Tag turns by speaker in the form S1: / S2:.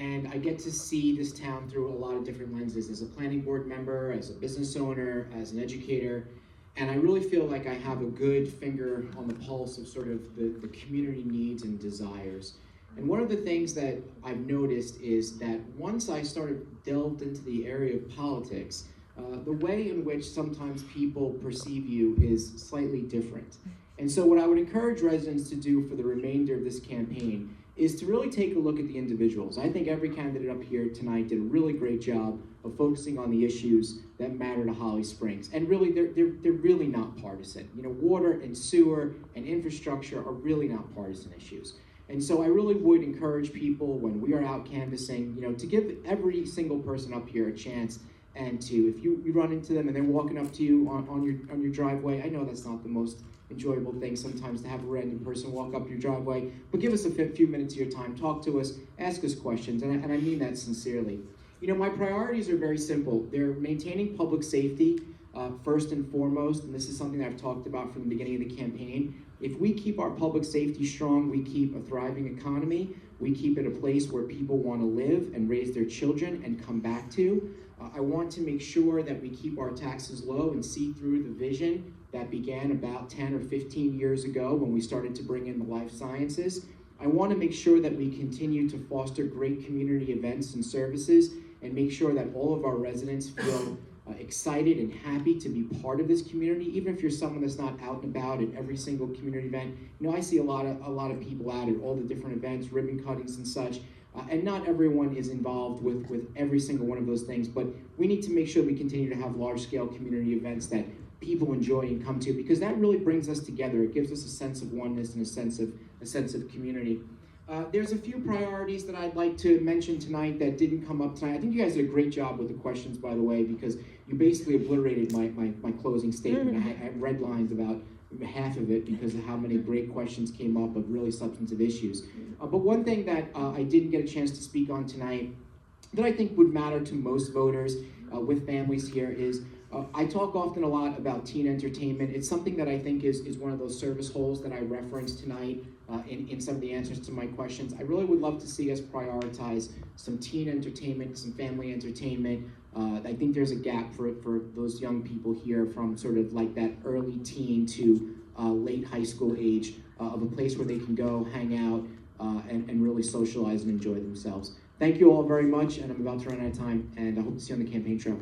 S1: and I get to see this town through a lot of different lenses as a planning board member, as a business owner, as an educator, and I really feel like I have a good finger on the pulse of sort of the community needs and desires. And one of the things that I've noticed is that once I started delved into the area of politics, the way in which sometimes people perceive you is slightly different. And so what I would encourage residents to do for the remainder of this campaign is to really take a look at the individuals. I think every candidate up here tonight did a really great job of focusing on the issues that matter to Holly Springs. And really, they're really not partisan. You know, water and sewer and infrastructure are really not partisan issues. And so I really would encourage people when we are out canvassing, you know, to give every single person up here a chance, and to, if you run into them and they're walking up to you on your driveway, I know that's not the most enjoyable thing sometimes to have a random person walk up your driveway, but give us a few minutes of your time, talk to us, ask us questions, and I mean that sincerely. You know, my priorities are very simple. They're maintaining public safety first and foremost, and this is something that I've talked about from the beginning of the campaign. If we keep our public safety strong, we keep a thriving economy, we keep it a place where people want to live and raise their children and come back to. I want to make sure that we keep our taxes low and see through the vision that began about 10 or 15 years ago when we started to bring in the life sciences. I want to make sure that we continue to foster great community events and services and make sure that all of our residents feel excited and happy to be part of this community, even if you're someone that's not out and about at every single community event. You know, I see a lot of people out at all the different events, ribbon cuttings and such, and not everyone is involved with every single one of those things, but we need to make sure we continue to have large-scale community events that people enjoy and come to, because that really brings us together. It gives us a sense of oneness and a sense of community. There's a few priorities that I'd like to mention tonight that didn't come up tonight. I think you guys did a great job with the questions, by the way, because you basically obliterated my closing statement. I had red lines about half of it because of how many great questions came up of really substantive issues. But one thing that I didn't get a chance to speak on tonight that I think would matter to most voters with families here is I talk often a lot about teen entertainment. It's something that I think is one of those service holes that I referenced tonight in some of the answers to my questions. I really would love to see us prioritize some teen entertainment, some family entertainment. I think there's a gap for those young people here from sort of like that early teen to late high school age of a place where they can go, hang out, and really socialize and enjoy themselves. Thank you all very much, and I'm about to run out of time, and I hope to see you on the campaign trail.